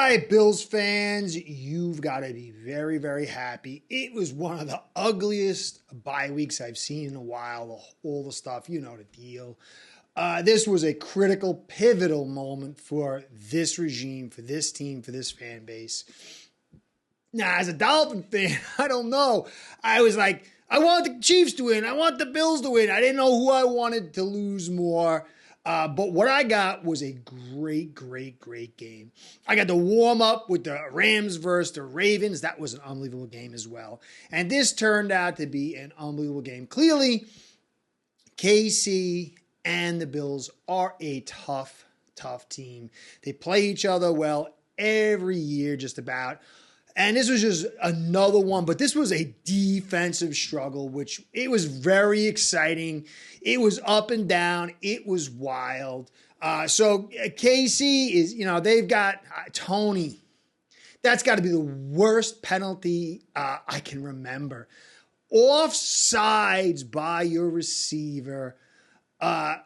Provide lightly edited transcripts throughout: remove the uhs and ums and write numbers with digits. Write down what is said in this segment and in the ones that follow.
right, Bills fans, you've got to be very, very happy. It was one of the ugliest bye weeks I've seen in a while. All the stuff, you know the deal. This was a critical, pivotal moment for this regime, for this team, for this fan base. Now, as a Dolphin fan, I don't know. I was like, I want the Chiefs to win. I want the Bills to win. I didn't know who I wanted to lose more. But what I got was a great, great, great game. I got to warm up with the Rams versus the Ravens. That was an unbelievable game as well. And this turned out to be an unbelievable game. Clearly, KC and the Bills are a tough, tough team. They play each other well every year, just about. And this was just another one, but this was a defensive struggle, which it was very exciting. It was up and down. It was wild. So KC is, they've got Tony. That's got to be the worst penalty I can remember. Offsides by your receiver,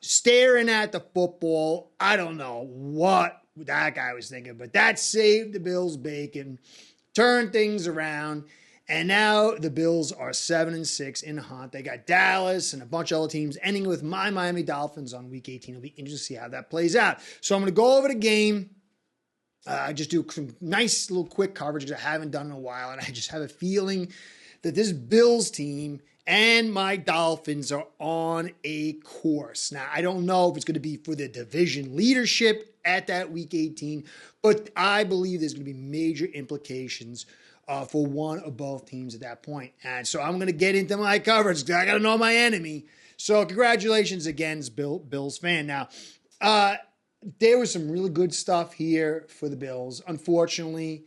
staring at the football. I don't know what that guy was thinking, but that saved the Bills' bacon. Turn things around, and now the Bills are 7-6 in the hunt. They got Dallas and a bunch of other teams, ending with my Miami Dolphins on Week 18. It'll be interesting to see how that plays out. So I'm going to go over the game, just do some nice little quick coverage that I haven't done in a while, and I just have a feeling that this Bills team and my Dolphins are on a course. Now, I don't know if it's going to be for the division leadership at that Week 18, but I believe there's going to be major implications for one or both teams at that point. And so I'm going to get into my coverage because I got to know my enemy. So congratulations again, Bills fan. Now, there was some really good stuff here for the Bills. Unfortunately,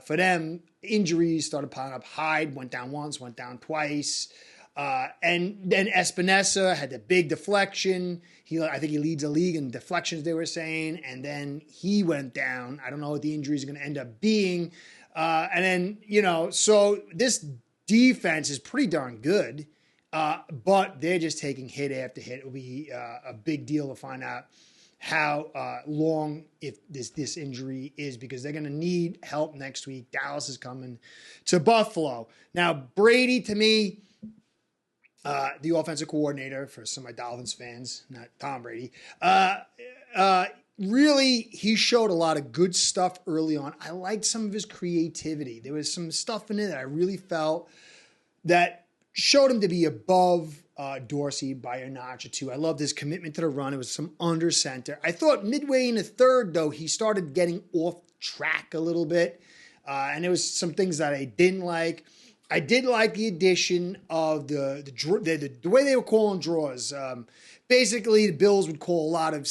for them, injuries started piling up. Hyde went down once, went down twice. And then Espinosa had the big deflection. I think he leads the league in deflections, they were saying. And then he went down. I don't know what the injuries are going to end up being. And then, so this defense is pretty darn good. But they're just taking hit after hit. It will be a big deal to find out how long if this injury is, because they're going to need help next week. Dallas is coming to Buffalo. Now, Brady, to me, the offensive coordinator, for some of my Dolphins fans, not Tom Brady, really, he showed a lot of good stuff early on. I liked some of his creativity. There was some stuff in it that I really felt that showed him to be above Dorsey by a notch or two. I loved his commitment to the run. It was some under center. I thought midway in the third, though, he started getting off track a little bit. And there was some things that I didn't like. I did like the addition of the way they were calling draws. Basically, the Bills would call a lot of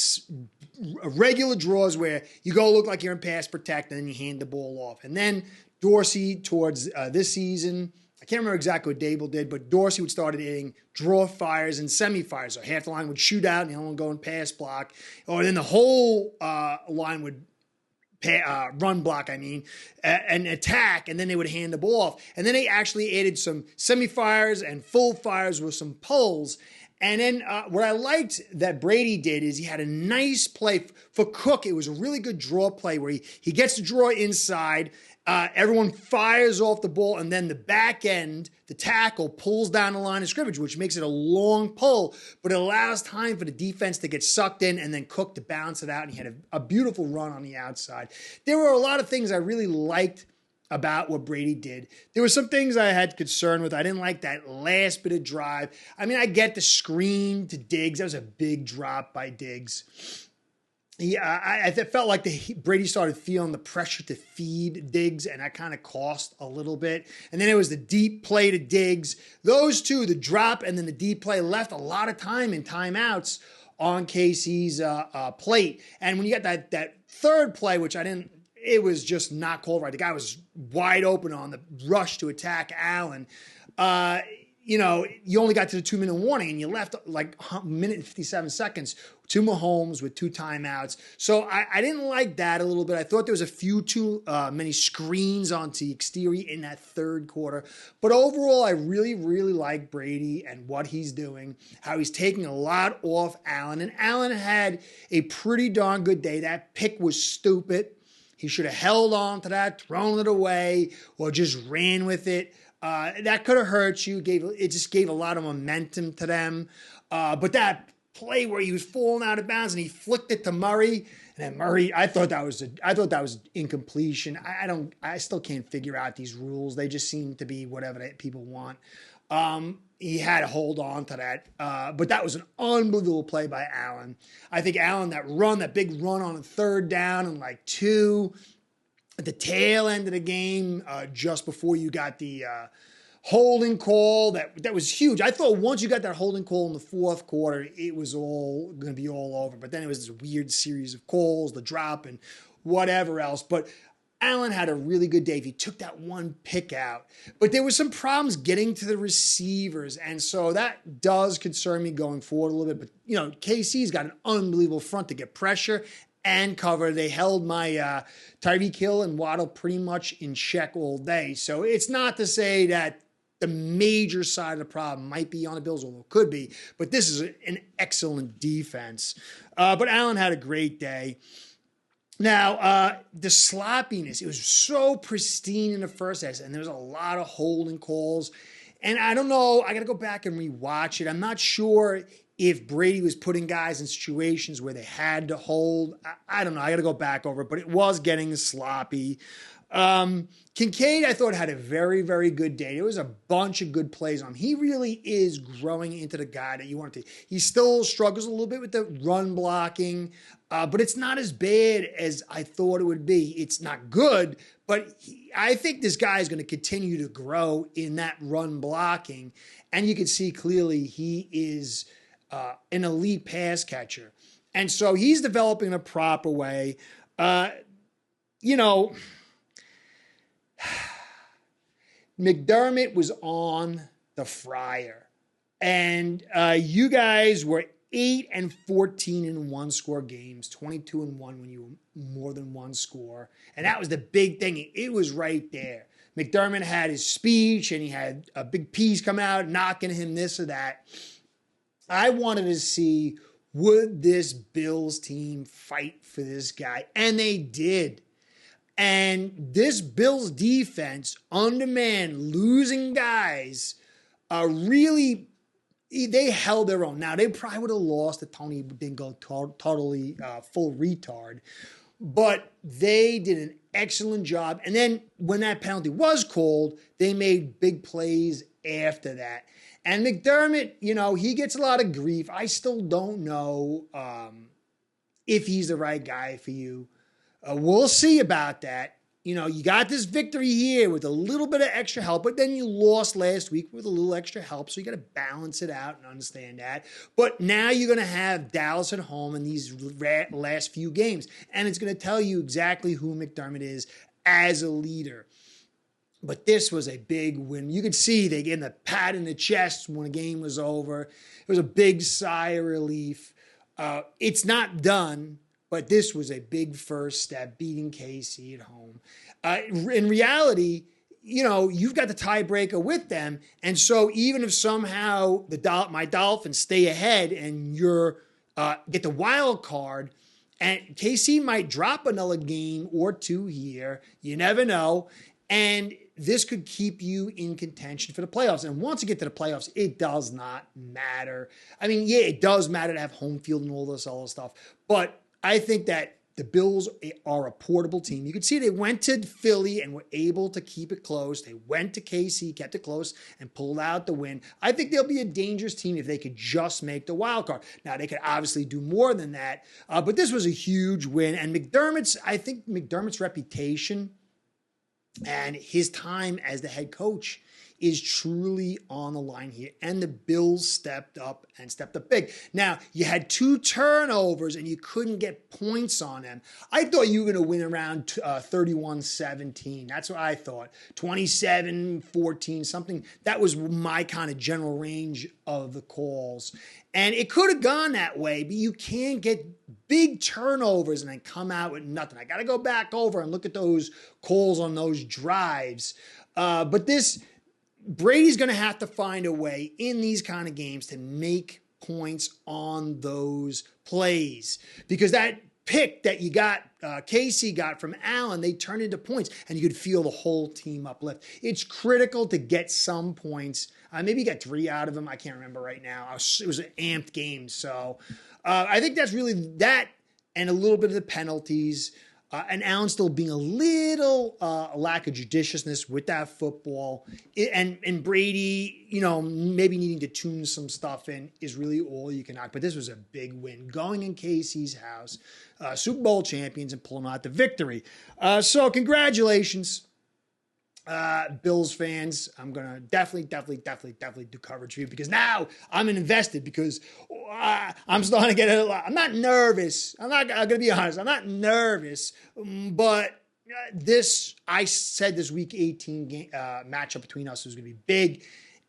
regular draws where you go look like you're in pass protect and then you hand the ball off. And then Dorsey, towards this season, I can't remember exactly what Dable did, but Dorsey would start hitting draw fires and semi-fires. So half the line would shoot out and the other one go in pass block. Or then the whole line would run block, and attack, and then they would hand the ball off. And then they actually added some semi-fires and full fires with some pulls. And then what I liked that Brady did is he had a nice play for Cook. It was a really good draw play where he gets the draw inside, everyone fires off the ball, and then the back end, the tackle, pulls down the line of scrimmage, which makes it a long pull, but it allows time for the defense to get sucked in and then Cook to bounce it out, and he had a beautiful run on the outside. There were a lot of things I really liked about what Brady did. There were some things I had concern with. I didn't like that last bit of drive. I get the screen to Diggs. That was a big drop by Diggs. I felt like Brady started feeling the pressure to feed Diggs, and that kind of cost a little bit. And then it was the deep play to Diggs. Those two, the drop and then the deep play, left a lot of time in timeouts on KC's plate. And when you got that third play, which it was just not called right. The guy was wide open on the rush to attack Allen. You only got to the 2-minute warning and you left like a minute and 57 seconds to Mahomes with 2 timeouts. So I didn't like that a little bit. I thought there was a few too many screens onto the exterior in that third quarter. But overall, I really, really like Brady and what he's doing, how he's taking a lot off Allen. And Allen had a pretty darn good day. That pick was stupid. He should have held on to that, thrown it away, or just ran with it. That could have hurt you. It just gave a lot of momentum to them. But that play where he was falling out of bounds and he flicked it to Murray, and then Murray, I thought that was incompletion. I still can't figure out these rules. They just seem to be whatever people want. He had to hold on to that. But that was an unbelievable play by Allen. I think Allen, that big run on a 3rd down and 2 at the tail end of the game, just before you got the holding call, that was huge. I thought once you got that holding call in the 4th quarter, it was all going to be all over. But then it was this weird series of calls, the drop and whatever else. But Allen had a really good day if he took that one pick out. But there were some problems getting to the receivers, and so that does concern me going forward a little bit. But, KC's got an unbelievable front to get pressure and cover. They held my Tyreek Hill and Waddle pretty much in check all day. So it's not to say that the major side of the problem might be on the Bills, although it could be. But this is an excellent defense. But Allen had a great day. Now, the sloppiness, it was so pristine in the first half, and there was a lot of holding calls. And I don't know, I got to go back and rewatch it. I'm not sure if Brady was putting guys in situations where they had to hold. I don't know, I got to go back over it, but it was getting sloppy. Kincaid, I thought, had a very, very good day. There was a bunch of good plays on him. He really is growing into the guy that you want to. He still struggles a little bit with the run blocking, but it's not as bad as I thought it would be. It's not good, but I think this guy is going to continue to grow in that run blocking, and you can see clearly he is an elite pass catcher. And so he's developing in a proper way. McDermott was on the fryer, and you guys were 8-14 in one-score games, 22-1 when you were more than one score, and that was the big thing. It was right there. McDermott had his speech, and he had a big piece come out knocking him this or that. I wanted to see, would this Bills team fight for this guy? And they did. And this Bills defense, undermanned, losing guys, really, they held their own. Now, they probably would have lost if Tony didn't go totally full retard. But they did an excellent job. And then when that penalty was called, they made big plays after that. And McDermott, he gets a lot of grief. I still don't know if he's the right guy for you. We'll see about that. You got this victory here with a little bit of extra help, but then you lost last week with a little extra help, so you got to balance it out and understand that. But now you're going to have Dallas at home in these last few games, and it's going to tell you exactly who McDermott is as a leader. But this was a big win. You could see they gave him the pat in the chest when the game was over. It was a big sigh of relief. It's not done. But this was a big first step, beating KC at home. In reality, you've got the tiebreaker with them. And so even if somehow my Dolphins stay ahead and you're get the wild card, and KC might drop another game or two here, you never know. And this could keep you in contention for the playoffs. And once you get to the playoffs, it does not matter. I mean, yeah, it does matter to have home field and all this other stuff. But I think that the Bills are a portable team. You can see they went to Philly and were able to keep it close. They went to KC, kept it close, and pulled out the win. I think they'll be a dangerous team if they could just make the wild card. Now, they could obviously do more than that, but this was a huge win. And I think McDermott's reputation and his time as the head coach is truly on the line here. And the Bills stepped up big. Now, you had 2 turnovers and you couldn't get points on them. I thought you were going to win around 31-17. That's what I thought. 27-14, something. That was my kind of general range of the calls. And it could have gone that way, but you can't get big turnovers and then come out with nothing. I got to go back over and look at those calls on those drives. But Brady's going to have to find a way in these kind of games to make points on those plays, because that pick that you got, Casey got from Allen, they turned into points, and you could feel the whole team uplift. It's critical to get some points. Maybe you got 3 out of them. I can't remember right now. It was an amped game. So I think that's really that, and a little bit of the penalties. And Allen still being a little lack of judiciousness with that football. And Brady, maybe needing to tune some stuff in is really all you can knock. But this was a big win. Going in Casey's house, Super Bowl champions, and pulling out the victory. So congratulations, Bills fans. I'm going to definitely do coverage for you, because now I'm invested, because I'm starting to get I'm not nervous. I'm going to be honest. I'm not nervous, but I said this week 18 matchup between us was going to be big,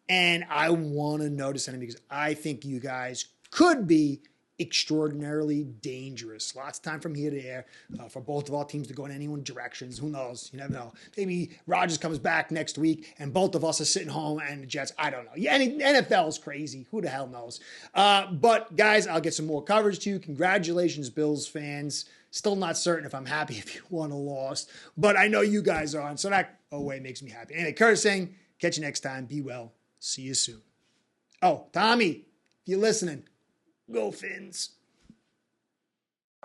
and I want to notice anything, because I think you guys could be extraordinarily dangerous. Lots of time from here to there for both of our teams to go in any one directions. Who knows? You never know. Maybe Rodgers comes back next week and both of us are sitting home, and the Jets, I don't know. Yeah, NFL is crazy. Who the hell knows? But guys, I'll get some more coverage to you. Congratulations, Bills fans. Still not certain if I'm happy if you won or lost, but I know you guys are, and so that way makes me happy. Anyway, Curtis saying, catch you next time. Be well. See you soon. Oh, Tommy, if you're listening, go Fins.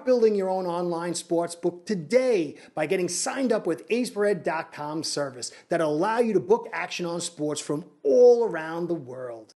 Building your own online sports book today by getting signed up with acebread.com service that'll allow you to book action on sports from all around the world.